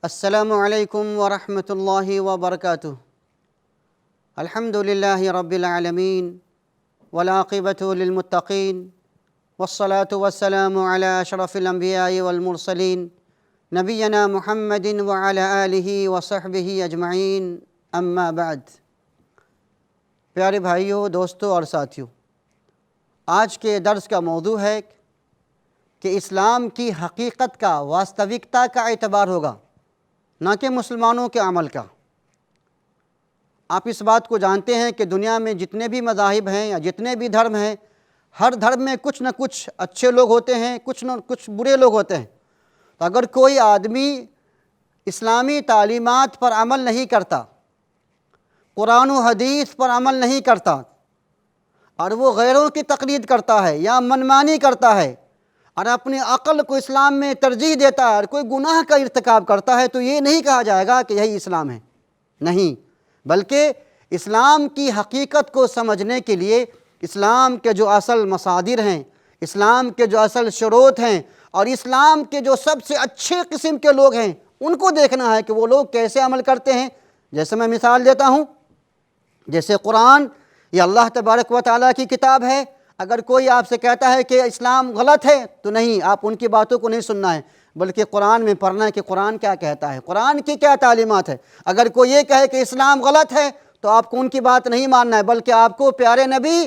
السلام علیکم ورحمۃ اللہ وبرکاتہ۔ الحمد للہ رب العالمین والعاقبۃ للمتقین والصلاة والسلام علی اشرف الانبیاء والمرسلین نبینا محمد وعلی آلہ وصحبہ اجمعین، اما بعد۔ پیارے بھائیوں، دوستوں اور ساتھیوں، آج کے درس کا موضوع ہے کہ اسلام کی حقیقت کا، واستوکتا کا اعتبار ہوگا، نہ کہ مسلمانوں کے عمل کا۔ آپ اس بات کو جانتے ہیں کہ دنیا میں جتنے بھی مذاہب ہیں یا جتنے بھی دھرم ہیں، ہر دھرم میں کچھ نہ کچھ اچھے لوگ ہوتے ہیں، کچھ نہ کچھ برے لوگ ہوتے ہیں۔ تو اگر کوئی آدمی اسلامی تعلیمات پر عمل نہیں کرتا، قرآن و حدیث پر عمل نہیں کرتا، اور وہ غیروں کی تقلید کرتا ہے یا منمانی کرتا ہے اور اپنی عقل کو اسلام میں ترجیح دیتا ہے اور کوئی گناہ کا ارتکاب کرتا ہے، تو یہ نہیں کہا جائے گا کہ یہی اسلام ہے، نہیں، بلکہ اسلام کی حقیقت کو سمجھنے کے لیے اسلام کے جو اصل مصادر ہیں، اسلام کے جو اصل شروط ہیں اور اسلام کے جو سب سے اچھے قسم کے لوگ ہیں، ان کو دیکھنا ہے کہ وہ لوگ کیسے عمل کرتے ہیں۔ جیسے میں مثال دیتا ہوں، جیسے قرآن یہ اللہ تبارک و تعالیٰ کی کتاب ہے۔ اگر کوئی آپ سے کہتا ہے کہ اسلام غلط ہے تو نہیں، آپ ان کی باتوں کو نہیں سننا ہے، بلکہ قرآن میں پڑھنا ہے کہ قرآن کیا کہتا ہے، قرآن کی کیا تعلیمات ہے۔ اگر کوئی یہ کہے کہ اسلام غلط ہے تو آپ کو ان کی بات نہیں ماننا ہے، بلکہ آپ کو پیارے نبی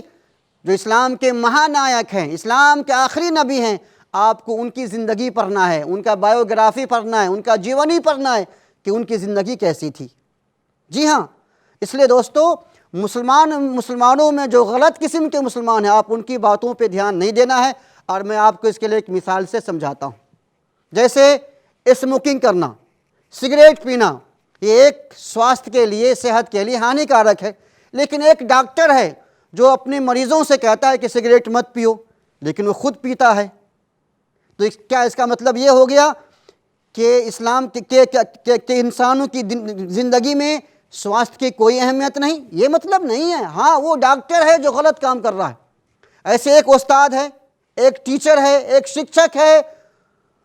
جو اسلام کے مہانائک ہیں، اسلام کے آخری نبی ہیں، آپ کو ان کی زندگی پڑھنا ہے، ان کا بایوگرافی پڑھنا ہے، ان کا جیونی پڑھنا ہے کہ ان کی زندگی کیسی تھی۔ جی ہاں، اس لیے دوستو، مسلمانوں میں جو غلط قسم کے مسلمان ہیں، آپ ان کی باتوں پہ دھیان نہیں دینا ہے، اور میں آپ کو اس کے لیے ایک مثال سے سمجھاتا ہوں۔ جیسے اسموکنگ کرنا، سگریٹ پینا، یہ ایک سواستھ کے لیے، صحت کے لیے ہانیکارک ہے، لیکن ایک ڈاکٹر ہے جو اپنے مریضوں سے کہتا ہے کہ سگریٹ مت پیو، لیکن وہ خود پیتا ہے، تو کیا اس کا مطلب یہ ہو گیا کہ اسلام کے انسانوں کی زندگی میں سواستھ کی کوئی اہمیت نہیں؟ یہ مطلب نہیں ہے۔ ہاں، وہ ڈاکٹر ہے جو غلط کام کر رہا ہے۔ ایسے ایک استاد ہے، ایک ٹیچر ہے، ایک شکشک ہے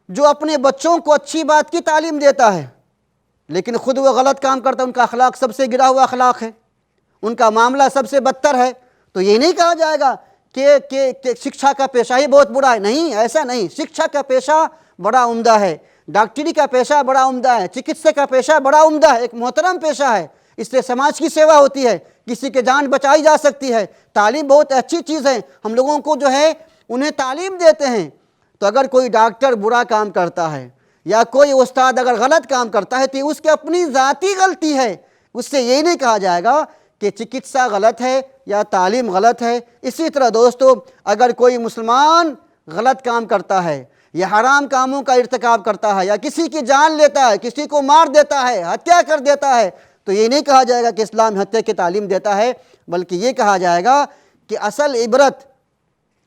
جو اپنے بچوں کو اچھی بات کی تعلیم دیتا ہے، لیکن خود وہ غلط کام کرتا ہے، ان کا اخلاق سب سے گرا ہوا اخلاق ہے، ان کا معاملہ سب سے بدتر ہے۔ تو یہ نہیں کہا جائے گا کہ شکشا کا پیشہ ہی بہت برا ہے، نہیں، ایسا نہیں۔ شکشا کا پیشہ بڑا عمدہ ہے، ڈاکٹری کا پیشہ بڑا عمدہ ہے، چکتسک کا پیشہ بڑا عمدہ ہے، ایک محترم پیشہ ہے۔ اس سے سماج کی سیوا ہوتی ہے، کسی کی جان بچائی جا سکتی ہے۔ تعلیم بہت اچھی چیز ہے، ہم لوگوں کو جو ہے انہیں تعلیم دیتے ہیں۔ تو اگر کوئی ڈاکٹر برا کام کرتا ہے یا کوئی استاد اگر غلط کام کرتا ہے تو اس کی اپنی ذاتی غلطی ہے، اس سے یہ نہیں کہا جائے گا کہ چکتسا غلط ہے یا تعلیم غلط ہے۔ اسی طرح دوستو، اگر کوئی مسلمان غلط کام کرتا ہے یا حرام کاموں کا ارتکاب کرتا ہے یا کسی کی جان لیتا ہے، کسی کو مار دیتا ہے، ہتیا کر دیتا ہے، تو یہ نہیں کہا جائے گا کہ اسلام ہتیا کی تعلیم دیتا ہے، بلکہ یہ کہا جائے گا کہ اصل عبرت،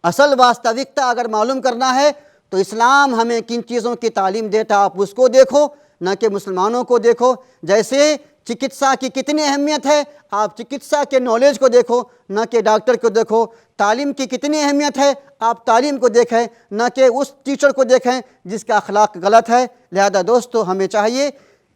اصل واستوکتا اگر معلوم کرنا ہے تو اسلام ہمیں کن چیزوں کی تعلیم دیتا، آپ اس کو دیکھو، نہ کہ مسلمانوں کو دیکھو۔ جیسے چکتسا کی کتنی اہمیت ہے، آپ چکتسا کے نالج کو دیکھو، نہ کہ ڈاکٹر کو دیکھو۔ تعلیم کی کتنی اہمیت ہے، آپ تعلیم کو دیکھیں، نہ کہ اس ٹیچر کو دیکھیں جس کا اخلاق غلط ہے۔ لہذا دوستو، ہمیں چاہیے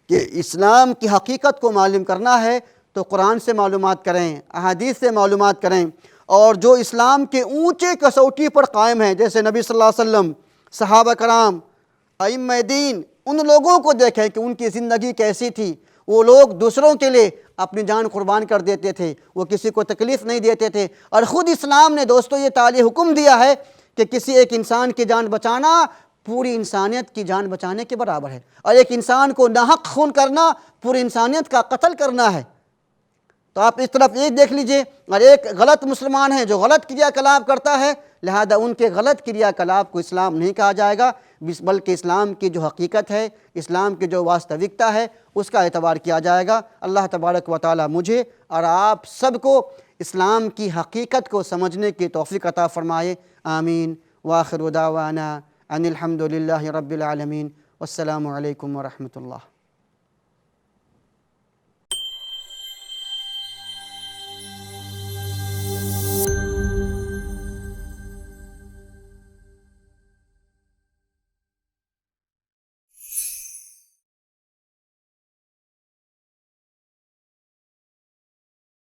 کہ اسلام کی حقیقت کو معلوم کرنا ہے تو قرآن سے معلومات کریں، احادیث سے معلومات کریں، اور جو اسلام کے اونچے کسوٹی پر قائم ہیں، جیسے نبی صلی اللہ علیہ وسلم، صحابہ کرام، ائمہ دین، ان لوگوں کو دیکھیں کہ ان کی زندگی کیسی تھی۔ وہ لوگ دوسروں کے لیے اپنی جان قربان کر دیتے تھے، وہ کسی کو تکلیف نہیں دیتے تھے، اور خود اسلام نے دوستو یہ تعالی حکم دیا ہے کہ کسی ایک انسان کی جان بچانا پوری انسانیت کی جان بچانے کے برابر ہے، اور ایک انسان کو ناحق خون کرنا پوری انسانیت کا قتل کرنا ہے۔ تو آپ اس طرف ایک دیکھ لیجئے، اور ایک غلط مسلمان ہے جو غلط کریا کلام کرتا ہے، لہذا ان کے غلط کریا کلام کو اسلام نہیں کہا جائے گا، بلکہ اسلام کی جو حقیقت ہے، اسلام کی جو واستوکتا ہے، اس کا اعتبار کیا جائے گا۔ اللہ تبارک و تعالی مجھے اور آپ سب کو اسلام کی حقیقت کو سمجھنے کی توفیق عطا فرمائے، آمین۔ وآخر دعوانا ان الحمد للہ رب العالمین، والسلام علیکم ورحمۃ اللہ۔